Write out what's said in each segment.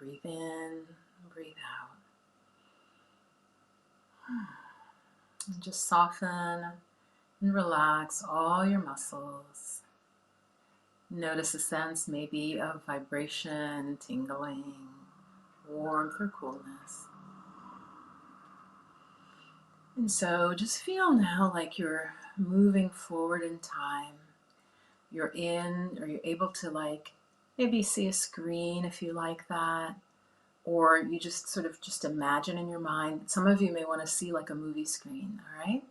breathe in, breathe out. And just soften and relax all your muscles. Notice a sense maybe of vibration, tingling, warmth or coolness. And so just feel now like you're moving forward in time. You're able to like maybe see a screen if you like that, or you just sort of just imagine in your mind. Some of you may want to see like a movie screen, all right?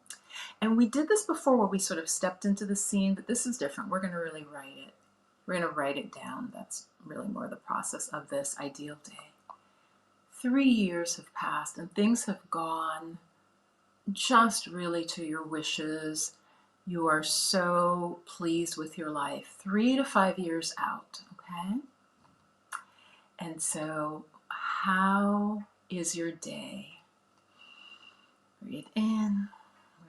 And we did this before where we sort of stepped into the scene, but this is different. We're going to really write it. We're going to write it down. That's really more the process of this ideal day. 3 years have passed and things have gone just really to your wishes. You are so pleased with your life. 3 to 5 years out, okay? And so how is your day? Breathe in,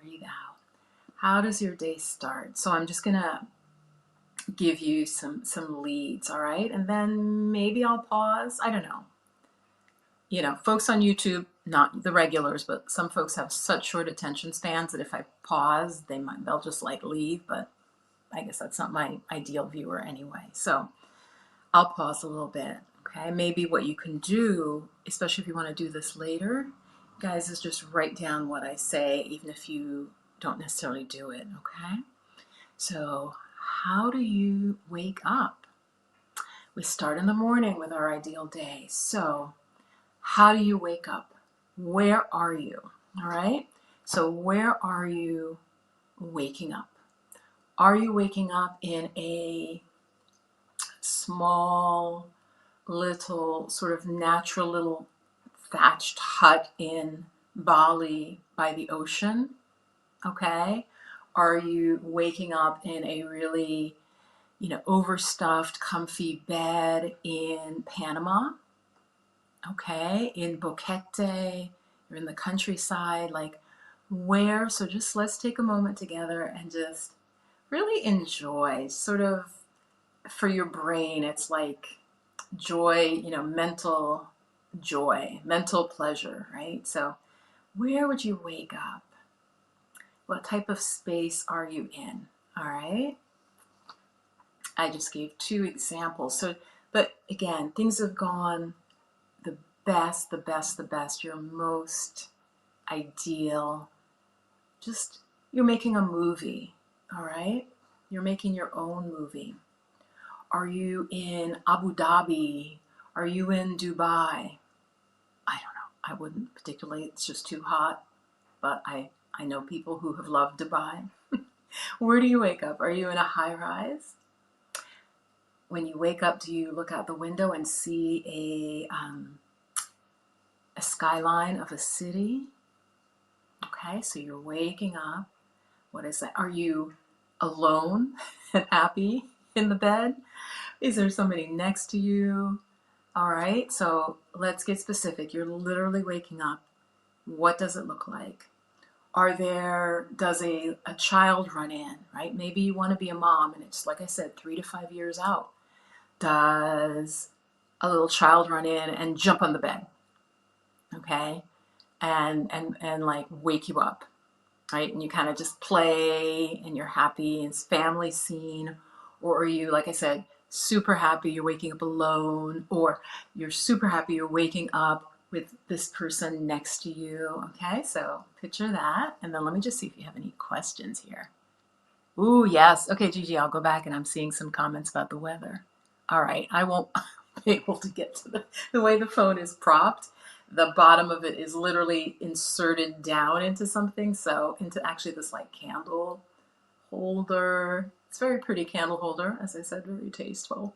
breathe out. How does your day start? So I'm just gonna give you some leads, all right? And then maybe I'll pause. I don't know. You know, folks on YouTube, not the regulars, but some folks have such short attention spans that if I pause, they'll just like leave, but I guess that's not my ideal viewer anyway. So I'll pause a little bit, okay? Maybe what you can do, especially if you want to do this later, guys, is just write down what I say, even if you don't necessarily do it, okay? So how do you wake up? We start in the morning with our ideal day. So how do you wake up? Where are you? All right? So where are you waking up? Are you waking up in a small, little, sort of natural little thatched hut in Bali by the ocean? Okay? Are you waking up in a really, overstuffed, comfy bed in Panama? Okay, in Boquete, you're in the countryside, like where? So just let's take a moment together and just really enjoy, sort of for your brain, it's like joy, mental joy, mental pleasure, right? So where would you wake up? What type of space are you in? All right. I just gave 2 examples. So, but again, things have gone the best, your most ideal. Just, you're making a movie, all right? You're making your own movie. Are you in Abu Dhabi? Are you in Dubai? I don't know. I wouldn't particularly, it's just too hot, but I know people who have loved Dubai. Where do you wake up? Are you in a high rise? When you wake up, do you look out the window and see a skyline of a city? Okay, so you're waking up. What is that? Are you alone and happy in the bed? Is there somebody next to you? All right, so let's get specific. You're literally waking up. What does it look like? Does a child run in, right? Maybe you want to be a mom and it's, like I said, 3 to 5 years out. Does a little child run in and jump on the bed? Okay, and like wake you up, right? And you kind of just play and you're happy and it's family scene. Or are you, like I said, super happy you're waking up alone, or you're super happy you're waking up with this person next to you? Okay, so picture that. And then let me just see if you have any questions here. Ooh, yes. Okay, Gigi, I'll go back and I'm seeing some comments about the weather. All right, I won't be able to get to the way the phone is propped. The bottom of it is literally inserted down into something, so into actually this like candle holder. It's a very pretty candle holder, as I said, very tasteful.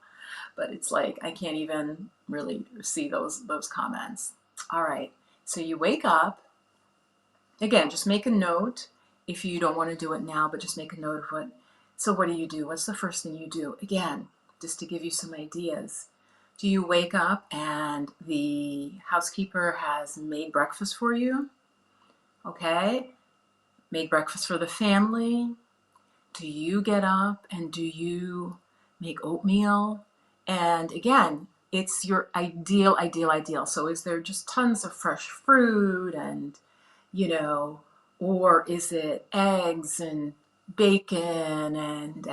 But it's like I can't even really see those comments. All right, so you wake up. Again, just make a note if you don't want to do it now, but just make a note of what. So what do you do? What's the first thing you do? Again, just to give you some ideas. Do you wake up and the housekeeper has made breakfast for you? Okay, made breakfast for the family. Do you get up and do you make oatmeal? And again, it's your ideal. So is there just tons of fresh fruit and, you know, or is it eggs and bacon and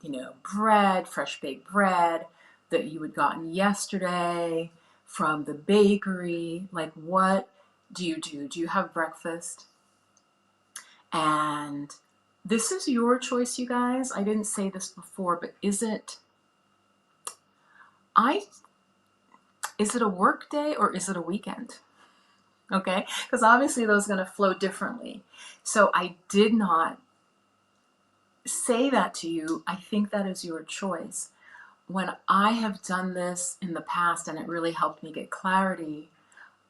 you know, bread, fresh baked bread that you had gotten yesterday from the bakery? Like, what do you do? Do you have breakfast? And this is your choice, you guys. I didn't say this before, but I is it a work day or is it a weekend? Okay, because obviously those are going to flow differently. So I did not say that to you. I think that is your choice. When I have done this in the past and it really helped me get clarity,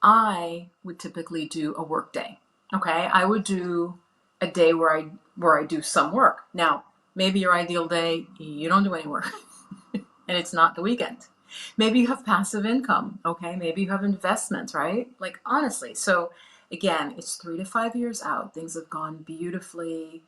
I would typically do a work day. Okay, I would do a day where I do some work. Now, maybe your ideal day, you don't do any work and it's not the weekend. Maybe you have passive income, okay? Maybe you have investments, right? Like, honestly. So again, it's 3 to 5 years out. Things have gone beautifully.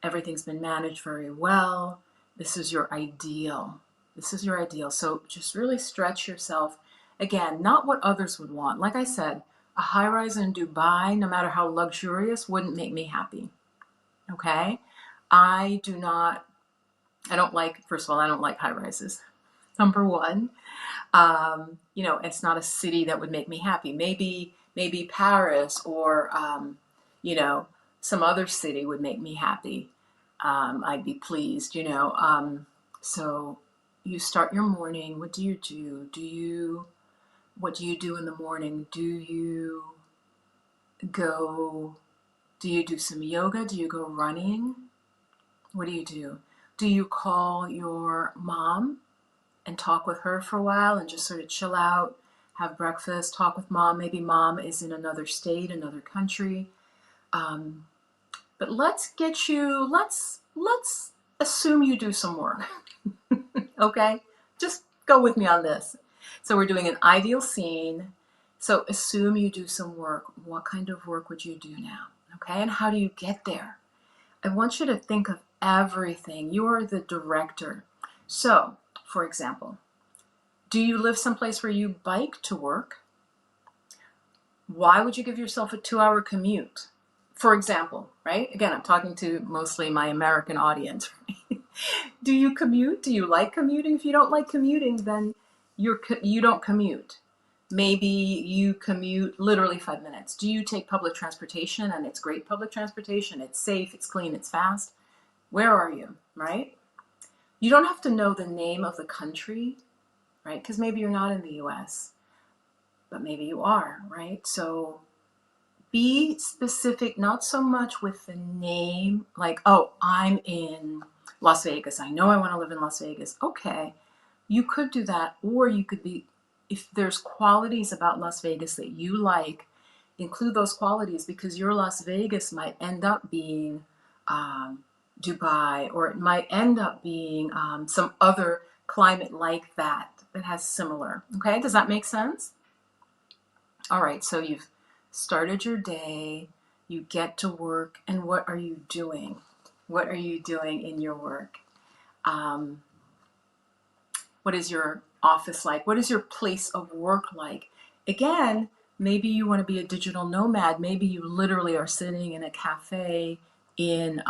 Everything's been managed very well. This is your ideal. This is your ideal. So just really stretch yourself. Again, not what others would want. Like I said, a high rise in Dubai, no matter how luxurious, wouldn't make me happy. Okay? I do not, I don't like, first of all, I don't like high rises. Number one. You know, it's not a city that would make me happy. Maybe Paris or, you know, some other city would make me happy. I'd be pleased, you know. So you start your morning. What do you do? What do you do in the morning? Go, do you do some yoga? Do you go running? What do you do? Do you call your mom and talk with her for a while and just sort of chill out, have breakfast, talk with mom? Maybe mom is in another state, another country. But let's assume you do some work. Okay? Just go with me on this. So we're doing an ideal scene. So assume you do some work. What kind of work would you do now? Okay? And how do you get there? I want you to think of everything. You are the director. So, for example, do you live someplace where you bike to work? Why would you give yourself a 2-hour commute? For example, right? Again, I'm talking to mostly my American audience. Do you commute? Do you like commuting? If you don't like commuting, then you don't commute. Maybe you commute literally 5 minutes. Do you take public transportation? And it's great public transportation. It's safe, it's clean, it's fast. Where are you, right? You don't have to know the name of the country, right? Because maybe you're not in the US, but maybe you are, right? So be specific, not so much with the name, like, oh, I'm in Las Vegas. I know I want to live in Las Vegas. Okay, you could do that, or you could be, if there's qualities about Las Vegas that you like, include those qualities, because your Las Vegas might end up being Dubai, or it might end up being some other climate like that that has similar. Okay, does that make sense? All right, so you've started your day, you get to work, and what are you doing? What are you doing in your work? What is your office like? What is your place of work like? Again, maybe you want to be a digital nomad. Maybe you literally are sitting in a cafe in,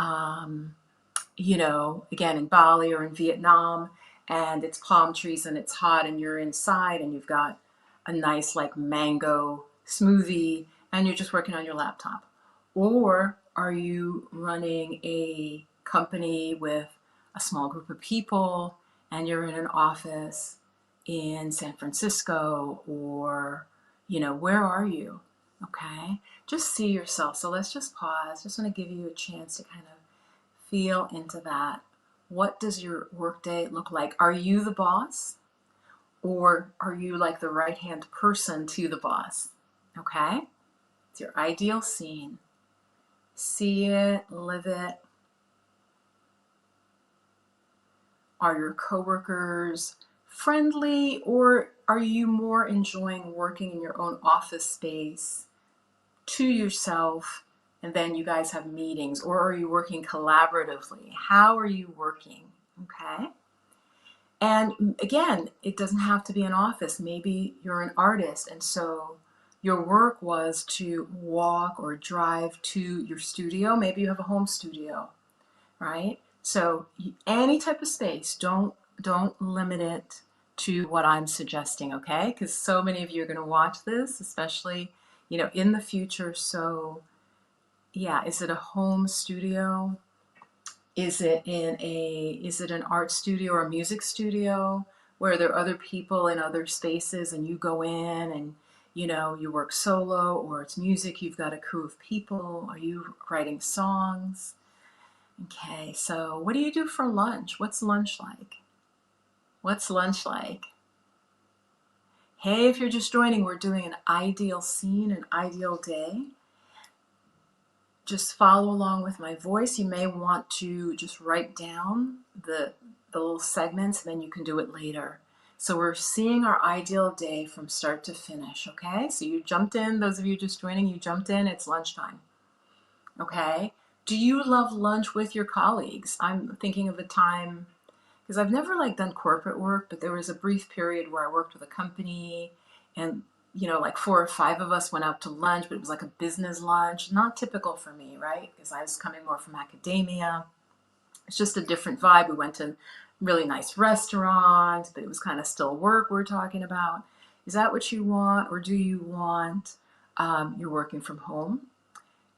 you know, again, in Bali or in Vietnam, and it's palm trees and it's hot and you're inside and you've got a nice like mango smoothie and you're just working on your laptop. Or are you running a company with a small group of people and you're in an office in San Francisco, or, you know, where are you? Okay, just see yourself. So let's just pause. Just want to give you a chance to kind of feel into that. What does your workday look like? Are you the boss, or are you like the right-hand person to the boss? Okay, it's your ideal scene. See it, live it. Are your coworkers friendly, or are you more enjoying working in your own office space to yourself, and then you guys have meetings? Or are you working collaboratively? How are you working? Okay. And again, it doesn't have to be an office. Maybe you're an artist, and so your work was to walk or drive to your studio. Maybe you have a home studio, right? So any type of space, don't limit it to what I'm suggesting, okay? Because so many of you are going to watch this, especially, in the future. So yeah, is it a home studio? Is it an art studio or a music studio where there are other people in other spaces and you go in and you work solo, or it's music, you've got a crew of people, are you writing songs? Okay, so what do you do for lunch? What's lunch like? What's lunch like? Hey, if you're just joining, we're doing an ideal scene, an ideal day. Just follow along with my voice. You may want to just write down the little segments, and then you can do it later. So we're seeing our ideal day from start to finish, okay? So you jumped in, those of you just joining, you jumped in, it's lunchtime, okay? Do you love lunch with your colleagues? I'm thinking of a time, because I've never done corporate work, but there was a brief period where I worked with a company, and like 4 or 5 of us went out to lunch, but it was like a business lunch, not typical for me, right? Because I was coming more from academia. It's just a different vibe. We went to really nice restaurants, but it was kind of still work we're talking about. Is that what you want, or do you want you're working from home?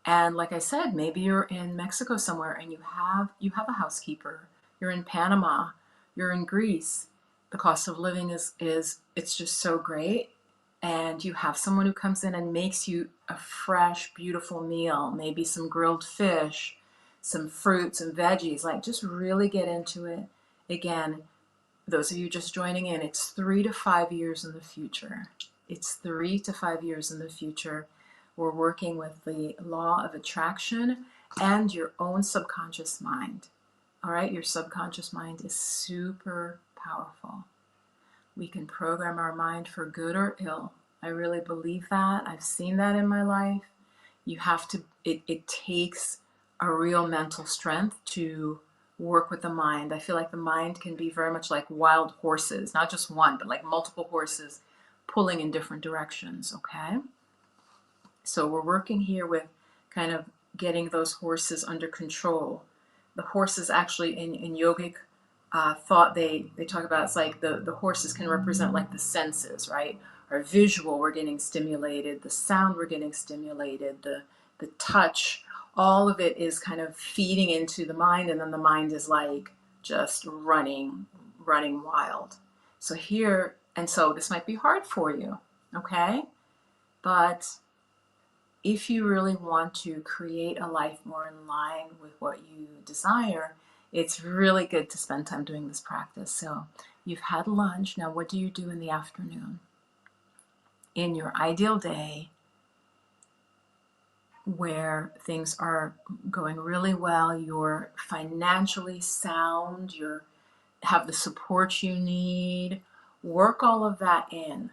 And like I said, maybe you're in Mexico somewhere and you have a housekeeper. You're in Panama, you're in Greece. The cost of living is it's just so great. And you have someone who comes in and makes you a fresh, beautiful meal, maybe some grilled fish, some fruits and veggies. Just really get into it. Again, those of you just joining in, it's 3 to 5 years in the future. It's 3 to 5 years in the future. We're working with the law of attraction and your own subconscious mind. All right, your subconscious mind is super powerful. We can program our mind for good or ill. I really believe that. I've seen that in my life. You have to, it takes a real mental strength to work with the mind. I feel like the mind can be very much like wild horses, not just one, but like multiple horses pulling in different directions, okay? So we're working here with kind of getting those horses under control. The horses actually in yogic thought, they talk about, it's like the horses can represent like the senses, right? Our visual, we're getting stimulated, the sound, we're getting stimulated, the touch, all of it is kind of feeding into the mind, and then the mind is like just running wild. So here, and so this might be hard for you, okay? But if you really want to create a life more in line with what you desire, it's really good to spend time doing this practice. So you've had lunch. Now, what do you do in the afternoon? In your ideal day, where things are going really well, you're financially sound, you have the support you need, work all of that in.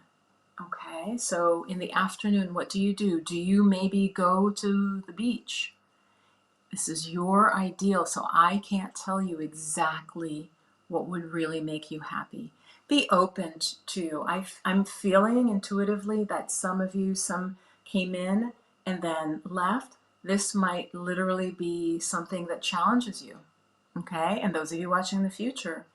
Okay, so in the afternoon, what do you do? Do you maybe go to the beach? This is your ideal, so I can't tell you exactly what would really make you happy. Be open to, I'm feeling intuitively that some of you, some came in and then left. This might literally be something that challenges you, okay? And those of you watching in the future,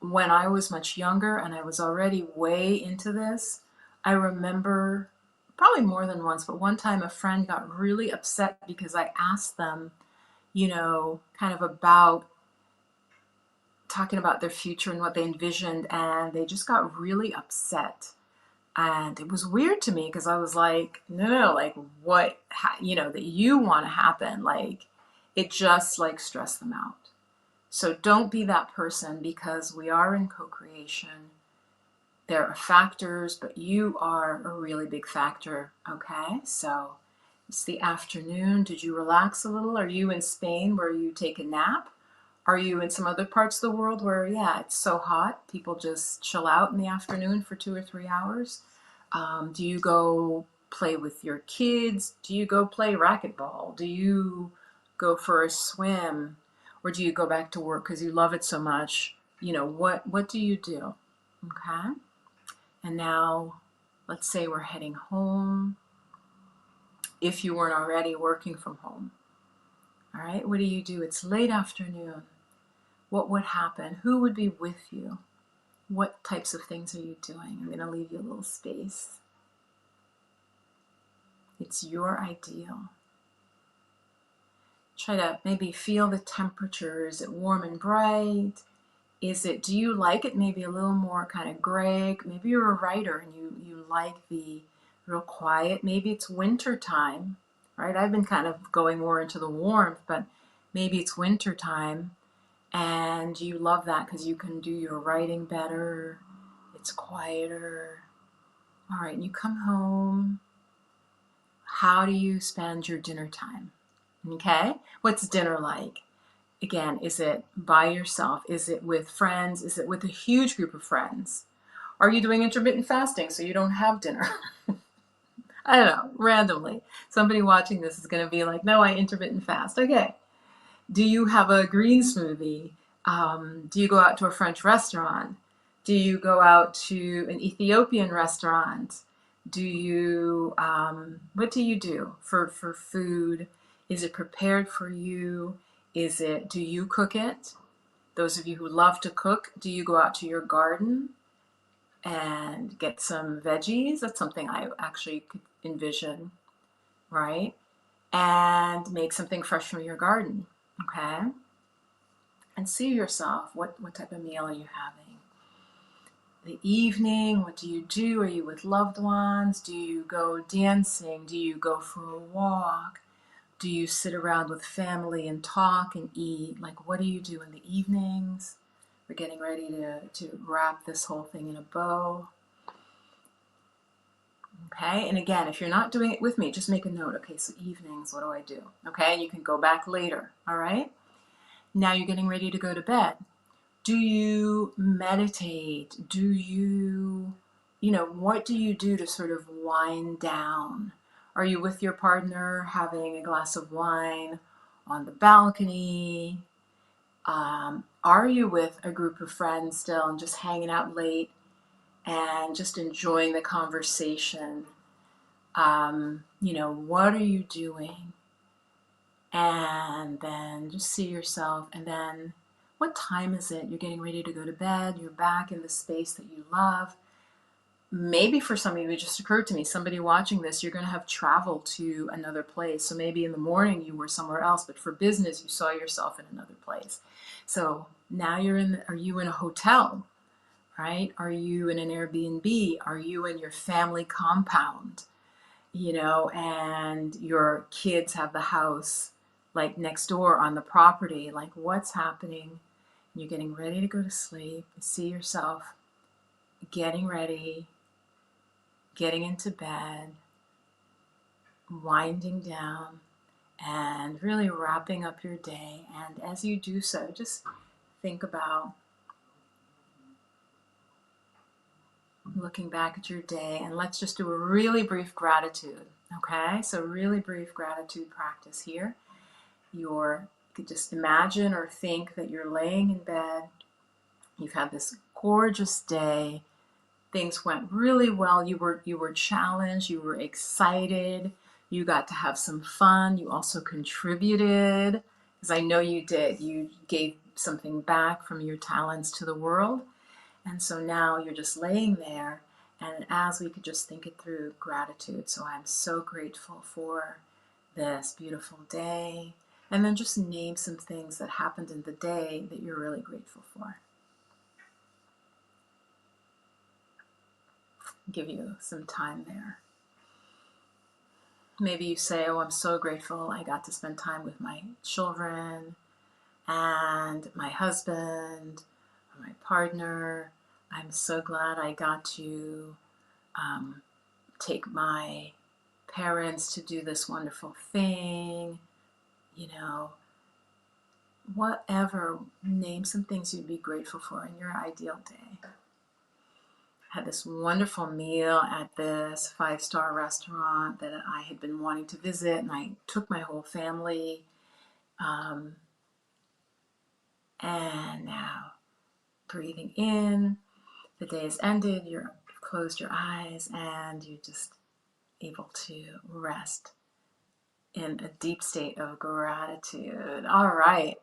when I was much younger and I was already way into this, I remember probably more than once, but one time a friend got really upset because I asked them, kind of about talking about their future and what they envisioned, and they just got really upset. And it was weird to me because I was like, no, like what, that you want to happen, like it just like stressed them out. So don't be that person, because we are in co-creation. There are factors, but you are a really big factor, okay? So it's the afternoon. Did you relax a little? Are you in Spain where you take a nap? Are you in some other parts of the world where, yeah, it's so hot, people just chill out in the afternoon for 2 or 3 hours? Do you go play with your kids? Do you go play racquetball? Do you go for a swim? Or do you go back to work because you love it so much? what do you do? Okay. And now let's say we're heading home. If you weren't already working from home. All right. What do you do? It's late afternoon. What would happen? Who would be with you? What types of things are you doing? I'm going to leave you a little space. It's your ideal. Try to maybe feel the temperature. Is it warm and bright? Do you like it maybe a little more kind of gray? Maybe you're a writer and you like the real quiet. Maybe it's winter time, right? I've been kind of going more into the warmth, but maybe it's winter time and you love that because you can do your writing better. It's quieter. All right, and you come home. How do you spend your dinner time? Okay, what's dinner like? Again, is it by yourself? Is it with friends? Is it with a huge group of friends? Are you doing intermittent fasting so you don't have dinner? I don't know, randomly. Somebody watching this is going to be like, no, I intermittent fast. Okay. Do you have a green smoothie? Do you go out to a French restaurant? Do you go out to an Ethiopian restaurant? What do you do for food? Is it prepared for you? Do you cook it? Those of you who love to cook, do you go out to your garden and get some veggies? That's something I actually could envision, right? And make something fresh from your garden, okay? And see yourself, what type of meal are you having? The evening, what do you do? Are you with loved ones? Do you go dancing? Do you go for a walk? Do you sit around with family and talk and eat? Like, what do you do in the evenings? We're getting ready to wrap this whole thing in a bow. Okay, and again, if you're not doing it with me, just make a note. Okay, so evenings, what do I do? Okay, and you can go back later, all right? Now you're getting ready to go to bed. Do you meditate? What do you do to sort of wind down? Are you with your partner having a glass of wine on the balcony? Are you with a group of friends still and just hanging out late and just enjoying the conversation? What are you doing? And then just see yourself. And then what time is it? You're getting ready to go to bed. You're back in the space that you love. Maybe for some of you, it just occurred to me, somebody watching this, you're going to have traveled to another place. So maybe in the morning you were somewhere else, but for business, you saw yourself in another place. So now are you in a hotel, right? Are you in an Airbnb? Are you in your family compound? And your kids have the house like next door on the property, like what's happening? You're getting ready to go to sleep. See yourself getting ready, getting into bed, winding down, and really wrapping up your day. And as you do so, just think about looking back at your day, and let's just do a really brief gratitude. Okay, so really brief gratitude practice here. You could just imagine or think that you're laying in bed. You've had this gorgeous day. Things went really well. You were challenged. You were excited. You got to have some fun. You also contributed, because I know you did. You gave something back from your talents to the world. And so now you're just laying there. And as we could just think it through, gratitude. So I'm so grateful for this beautiful day. And then just name some things that happened in the day that you're really grateful for. Give you some time there. Maybe you say, oh, I'm so grateful I got to spend time with my children and my husband or my partner. I'm so glad I got to take my parents to do this wonderful thing. Whatever, name some things you'd be grateful for in your ideal day. I had this wonderful meal at this 5-star restaurant that I had been wanting to visit, and I took my whole family. And now breathing in, the day has ended, you've closed your eyes, and you're just able to rest in a deep state of gratitude. All right.